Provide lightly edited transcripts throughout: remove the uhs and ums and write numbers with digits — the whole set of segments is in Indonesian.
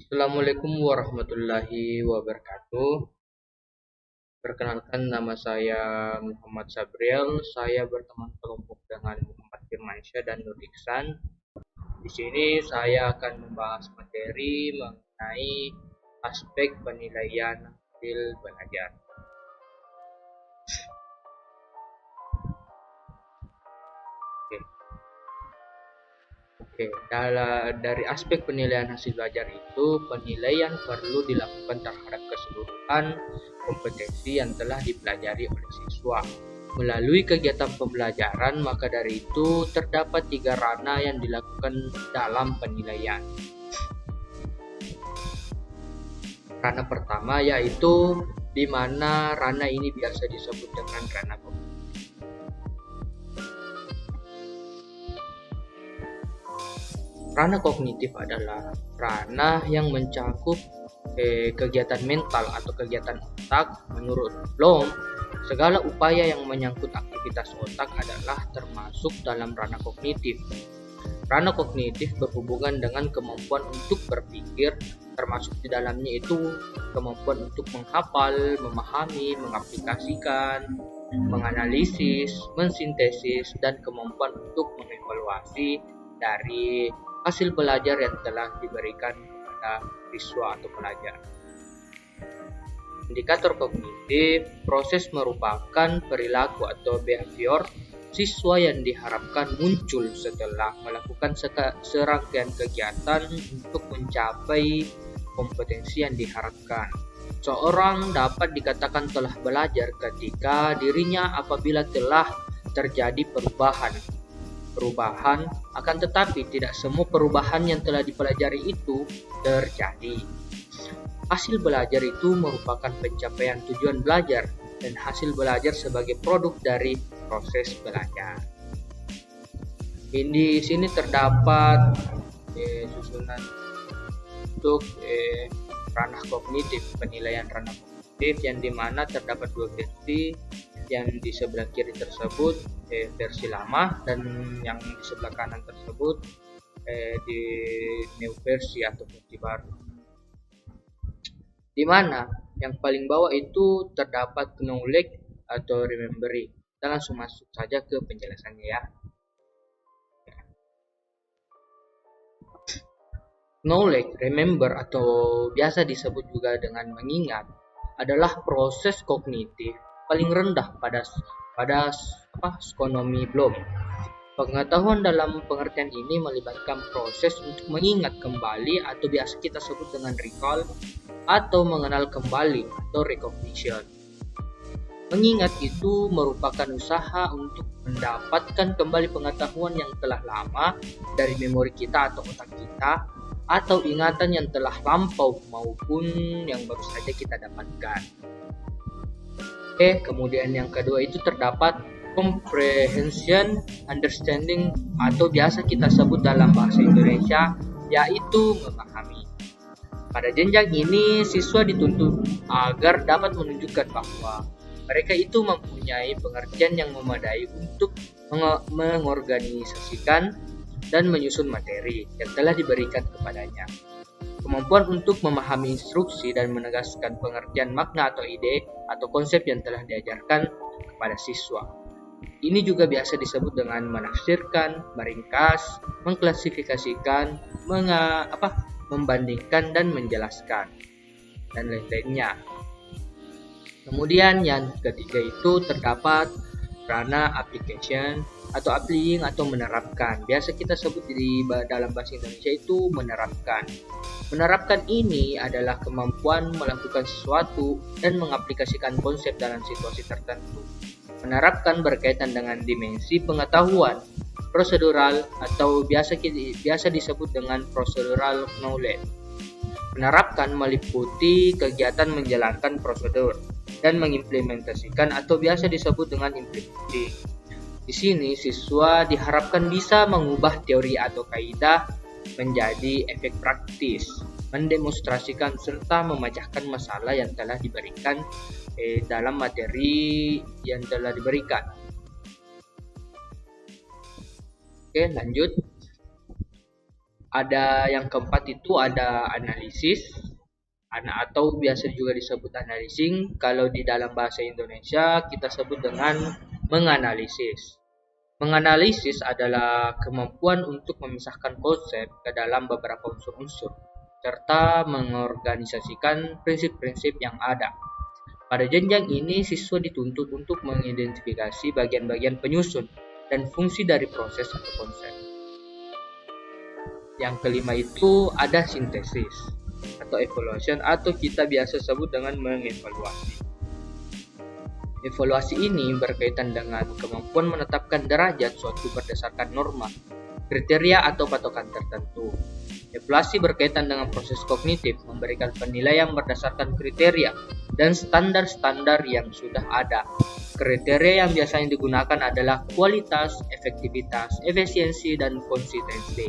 Assalamualaikum warahmatullahi wabarakatuh. Perkenalkan, nama saya Muhammad Sabriel. Saya berteman kelompok dengan Muhammad Firmansyah dan Nur Iksan. Di sini saya akan membahas materi mengenai aspek penilaian hasil belajar. Dari aspek penilaian hasil belajar itu, penilaian perlu dilakukan terhadap keseluruhan kompetensi yang telah dipelajari oleh siswa melalui kegiatan pembelajaran. Maka dari itu terdapat 3 ranah yang dilakukan dalam penilaian. Ranah pertama yaitu di mana ranah ini biasa disebut dengan ranah kognitif. Ranah kognitif adalah ranah yang mencakup kegiatan mental atau kegiatan otak. Menurut Bloom, segala upaya yang menyangkut aktivitas otak adalah termasuk dalam ranah kognitif. Ranah kognitif berhubungan dengan kemampuan untuk berpikir, termasuk di dalamnya itu kemampuan untuk menghafal, memahami, mengaplikasikan, menganalisis, mensintesis, dan kemampuan untuk mengevaluasi dari hasil belajar yang telah diberikan kepada siswa atau pelajar. Indikator kognitif, proses merupakan perilaku atau behavior siswa yang diharapkan muncul setelah melakukan serangkaian kegiatan untuk mencapai kompetensi yang diharapkan. Seorang dapat dikatakan telah belajar ketika dirinya apabila telah terjadi perubahan. Akan tetapi tidak semua perubahan yang telah dipelajari itu terjadi. Hasil belajar itu merupakan pencapaian tujuan belajar, dan hasil belajar sebagai produk dari proses belajar. Di sini terdapat susunan untuk ranah kognitif, penilaian ranah kognitif, yang dimana terdapat 2 versi. Yang di sebelah kiri tersebut versi lama, dan yang di sebelah kanan tersebut di new versi atau versi baru. Di mana yang paling bawah itu terdapat knowledge atau remembering. Kita langsung masuk saja ke penjelasannya ya. Knowledge, remember atau biasa disebut juga dengan mengingat adalah proses kognitif paling rendah pada skonomi Bloom. Pengetahuan dalam pengertian ini melibatkan proses untuk mengingat kembali atau biasa kita sebut dengan recall atau mengenal kembali atau recognition. Mengingat itu merupakan usaha untuk mendapatkan kembali pengetahuan yang telah lama dari memori kita atau otak kita, atau ingatan yang telah lampau maupun yang baru saja kita dapatkan. Kemudian yang kedua itu terdapat comprehension, understanding atau biasa kita sebut dalam bahasa Indonesia yaitu memahami. Pada jenjang ini siswa dituntut agar dapat menunjukkan bahwa mereka itu mempunyai pengertian yang memadai untuk mengorganisasikan dan menyusun materi yang telah diberikan kepadanya. Kemampuan untuk memahami instruksi dan menegaskan pengertian makna atau ide atau konsep yang telah diajarkan kepada siswa. Ini juga biasa disebut dengan menafsirkan, meringkas, mengklasifikasikan, membandingkan dan menjelaskan, dan lain-lainnya. Kemudian yang ketiga itu terdapat ranah application atau applying atau menerapkan. Biasa kita sebut dalam bahasa Indonesia itu menerapkan. Menerapkan ini adalah kemampuan melakukan sesuatu dan mengaplikasikan konsep dalam situasi tertentu. Menerapkan berkaitan dengan dimensi pengetahuan, prosedural atau biasa disebut dengan procedural knowledge. Menerapkan meliputi kegiatan menjalankan prosedur dan mengimplementasikan atau biasa disebut dengan implementing. Di sini siswa diharapkan bisa mengubah teori atau kaidah menjadi efek praktis, mendemonstrasikan serta memecahkan masalah yang telah diberikan dalam materi yang telah diberikan. Oke, lanjut. Ada yang keempat itu ada analisis, atau biasa juga disebut analising. Kalau di dalam bahasa Indonesia kita sebut dengan menganalisis. Menganalisis adalah kemampuan untuk memisahkan konsep ke dalam beberapa unsur-unsur, serta mengorganisasikan prinsip-prinsip yang ada. Pada jenjang ini, siswa dituntut untuk mengidentifikasi bagian-bagian penyusun dan fungsi dari proses atau konsep. Yang kelima itu ada sintesis atau evaluation, atau kita biasa sebut dengan mengevaluasi. Evaluasi ini berkaitan dengan kemampuan menetapkan derajat suatu berdasarkan norma, kriteria atau patokan tertentu. Evaluasi berkaitan dengan proses kognitif, memberikan penilaian berdasarkan kriteria dan standar-standar yang sudah ada. Kriteria yang biasanya digunakan adalah kualitas, efektivitas, efisiensi, dan konsistensi.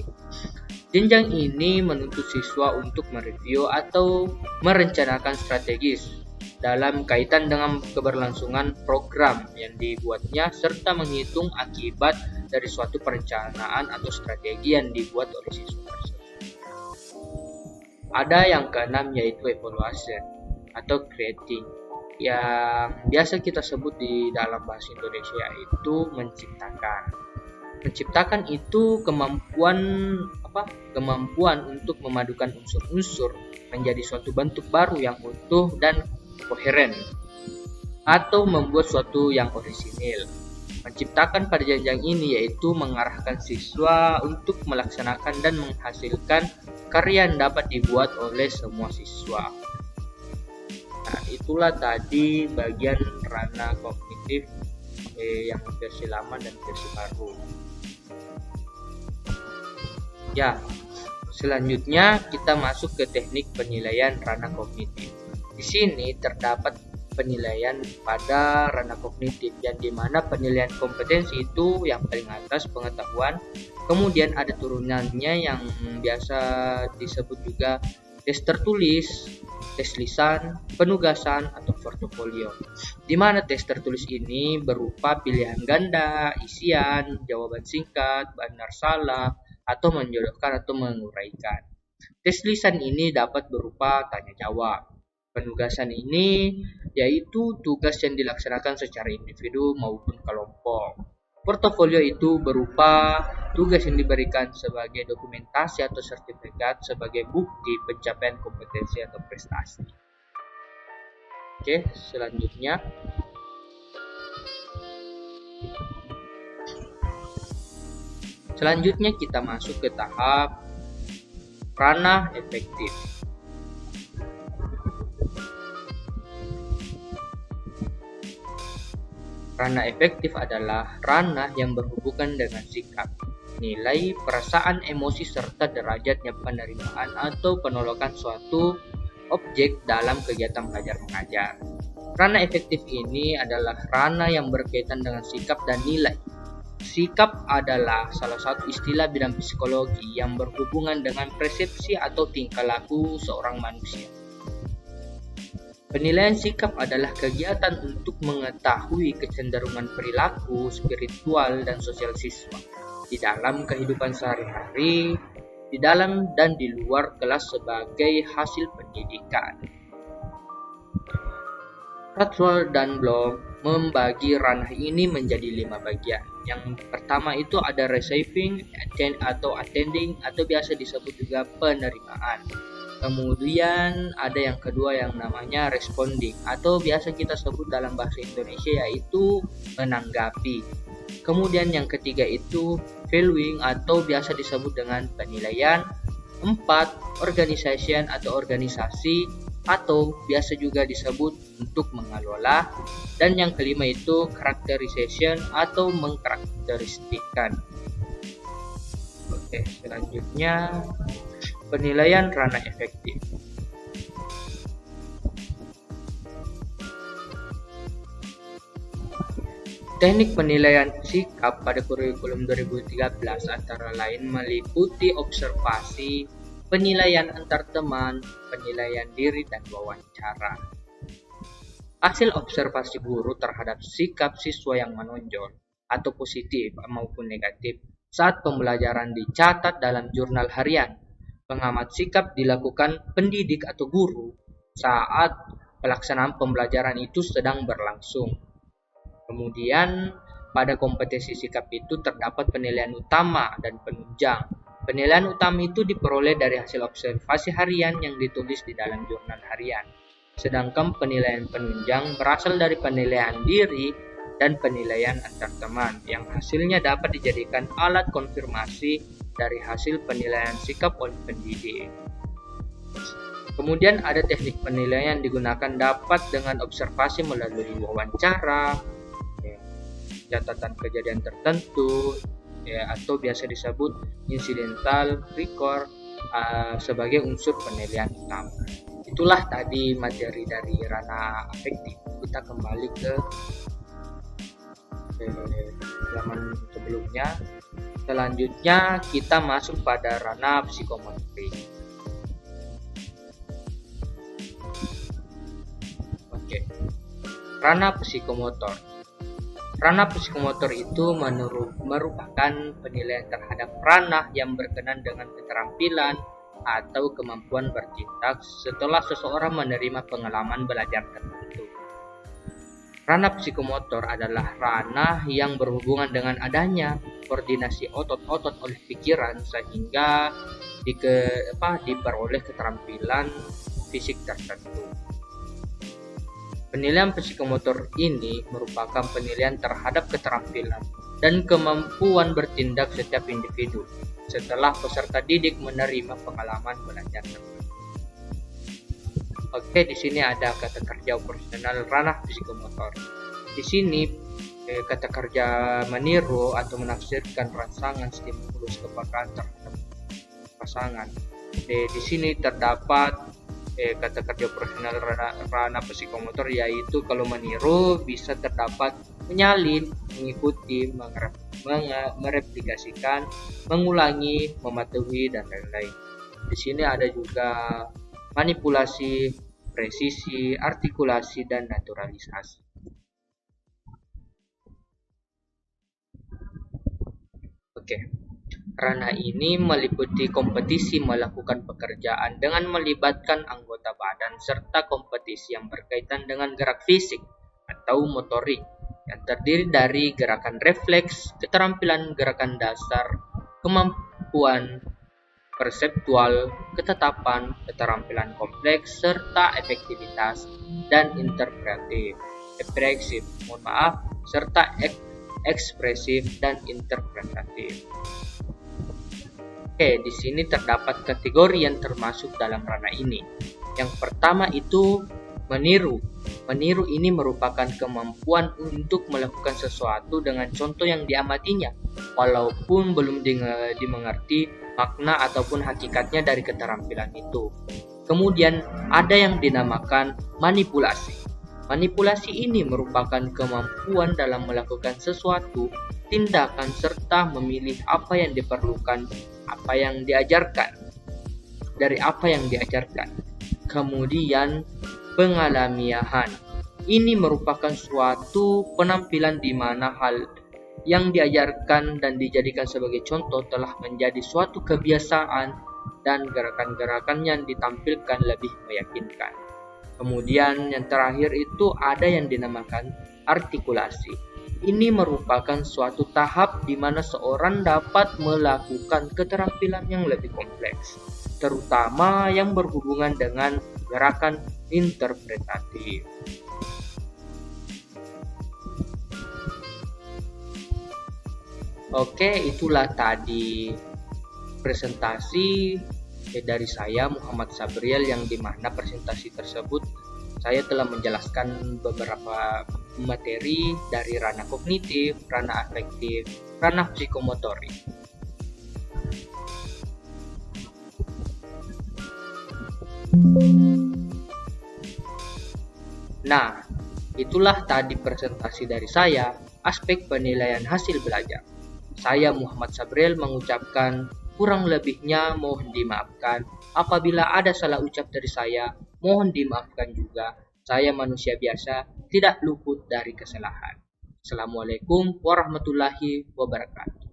Jenjang ini menuntut siswa untuk mereview atau merencanakan strategis dalam kaitan dengan keberlangsungan program yang dibuatnya, serta menghitung akibat dari suatu perencanaan atau strategi yang dibuat oleh siswa tersebut. Ada yang keenam yaitu evaluation atau creating, yang biasa kita sebut di dalam bahasa Indonesia yaitu menciptakan. Menciptakan itu kemampuan untuk memadukan unsur-unsur menjadi suatu bentuk baru yang utuh dan koheren, atau membuat suatu yang orisinil. Menciptakan pada jenjang ini yaitu mengarahkan siswa untuk melaksanakan dan menghasilkan karya yang dapat dibuat oleh semua siswa. Nah, itulah tadi bagian ranah kognitif yang versi lama dan versi baru. Ya, selanjutnya kita masuk ke teknik penilaian ranah kognitif. Di sini terdapat penilaian pada ranah kognitif, yang dimana penilaian kompetensi itu yang paling atas pengetahuan, kemudian ada turunannya yang biasa disebut juga tes tertulis, tes lisan, penugasan, atau portofolio. Di mana tes tertulis ini berupa pilihan ganda, isian, jawaban singkat, benar salah, atau menjodohkan atau menguraikan. Tes lisan ini dapat berupa tanya jawab. Penugasan ini yaitu tugas yang dilaksanakan secara individu maupun kelompok. Portofolio itu berupa tugas yang diberikan sebagai dokumentasi atau sertifikat sebagai bukti pencapaian kompetensi atau prestasi. Oke, selanjutnya kita masuk ke tahap ranah efektif. Ranah efektif adalah ranah yang berhubungan dengan sikap, nilai, perasaan, emosi, serta derajatnya penerimaan atau penolakan suatu objek dalam kegiatan belajar mengajar. Ranah efektif ini adalah ranah yang berkaitan dengan sikap dan nilai. Sikap adalah salah satu istilah bidang psikologi yang berhubungan dengan persepsi atau tingkah laku seorang manusia. Penilaian sikap adalah kegiatan untuk mengetahui kecenderungan perilaku, spiritual, dan sosial siswa di dalam kehidupan sehari-hari, di dalam dan di luar kelas sebagai hasil pendidikan. Kurzweil dan Bloom membagi ranah ini menjadi 5 bagian. Yang pertama itu ada receiving, attending, atau biasa disebut juga penerimaan. Kemudian ada yang kedua yang namanya responding, atau biasa kita sebut dalam bahasa Indonesia yaitu menanggapi. Kemudian yang ketiga itu valuing, atau biasa disebut dengan penilaian. 4. Organization atau organisasi, atau biasa juga disebut untuk mengelola. Dan yang kelima itu characterization, atau mengkarakteristikkan. Oke, selanjutnya penilaian ranah efektif. Teknik penilaian sikap pada kurikulum 2013 antara lain meliputi observasi, penilaian antar teman, penilaian diri, dan wawancara. Hasil observasi guru terhadap sikap siswa yang menonjol atau positif maupun negatif Saat pembelajaran dicatat dalam jurnal harian, pengamat sikap dilakukan pendidik atau guru saat pelaksanaan pembelajaran itu sedang berlangsung. Kemudian, pada kompetensi sikap itu terdapat penilaian utama dan penunjang. Penilaian utama itu diperoleh dari hasil observasi harian yang ditulis di dalam jurnal harian. Sedangkan penilaian penunjang berasal dari penilaian diri dan penilaian antar teman yang hasilnya dapat dijadikan alat konfirmasi dari hasil penilaian sikap oleh pendidik. Kemudian ada teknik penilaian yang digunakan dapat dengan observasi melalui wawancara, catatan kejadian tertentu, atau biasa disebut incidental record sebagai unsur penilaian utama. Itulah tadi materi dari ranah afektif. Kita kembali ke halaman sebelumnya. Selanjutnya kita masuk pada ranah psikomotorik. Oke. Ranah psikomotor. Ranah psikomotor itu merupakan penilaian terhadap ranah yang berkenaan dengan keterampilan atau kemampuan bertindak setelah seseorang menerima pengalaman belajar tertentu. Ranah psikomotor adalah ranah yang berhubungan dengan adanya koordinasi otot-otot oleh pikiran sehingga diperoleh keterampilan fisik tertentu. Penilaian psikomotor ini merupakan penilaian terhadap keterampilan dan kemampuan bertindak setiap individu setelah peserta didik menerima pengalaman belajar tersebut. Oke, di sini ada kata kerja operasional ranah psikomotor. Di sini kata kerja meniru atau menafsirkan rangsangan stimulus kepekaan terhadap pasangan. Di sini terdapat kata kerja operasional ranah psikomotor, yaitu kalau meniru bisa terdapat menyalin, mengikuti, mereplikasikan, mengulangi, mematuhi, dan lain-lain. Di sini ada juga manipulasi, presisi, artikulasi, dan naturalisasi. Oke. Ranah ini meliputi kompetisi melakukan pekerjaan dengan melibatkan anggota badan serta kompetisi yang berkaitan dengan gerak fisik atau motorik yang terdiri dari gerakan refleks, keterampilan gerakan dasar, kemampuan perseptual, ketetapan, keterampilan kompleks, serta efektivitas dan serta ekspresif dan interpretatif. Oke, di sini terdapat kategori yang termasuk dalam ranah ini. Yang pertama itu meniru. Meniru ini merupakan kemampuan untuk melakukan sesuatu dengan contoh yang diamatinya, walaupun belum dimengerti makna ataupun hakikatnya dari keterampilan itu. Kemudian ada yang dinamakan manipulasi. Manipulasi ini merupakan kemampuan dalam melakukan sesuatu, tindakan, serta memilih apa yang diperlukan, apa yang diajarkan, dari apa yang diajarkan. Kemudian pengalamiahan. Ini merupakan suatu penampilan di mana hal yang diajarkan dan dijadikan sebagai contoh telah menjadi suatu kebiasaan dan gerakan-gerakan yang ditampilkan lebih meyakinkan. Kemudian yang terakhir itu ada yang dinamakan artikulasi. Ini merupakan suatu tahap di mana seorang dapat melakukan keterampilan yang lebih kompleks, terutama yang berhubungan dengan gerakan interpretatif. Oke, itulah tadi presentasi dari saya Muhammad Sabriel, yang dimana presentasi tersebut saya telah menjelaskan beberapa materi dari ranah kognitif, ranah afektif, ranah psikomotorik. Nah, itulah tadi presentasi dari saya, aspek penilaian hasil belajar. Saya Muhammad Sabriel mengucapkan kurang lebihnya mohon dimaafkan. Apabila ada salah ucap dari saya, mohon dimaafkan juga. Saya manusia biasa, tidak luput dari kesalahan. Assalamualaikum warahmatullahi wabarakatuh.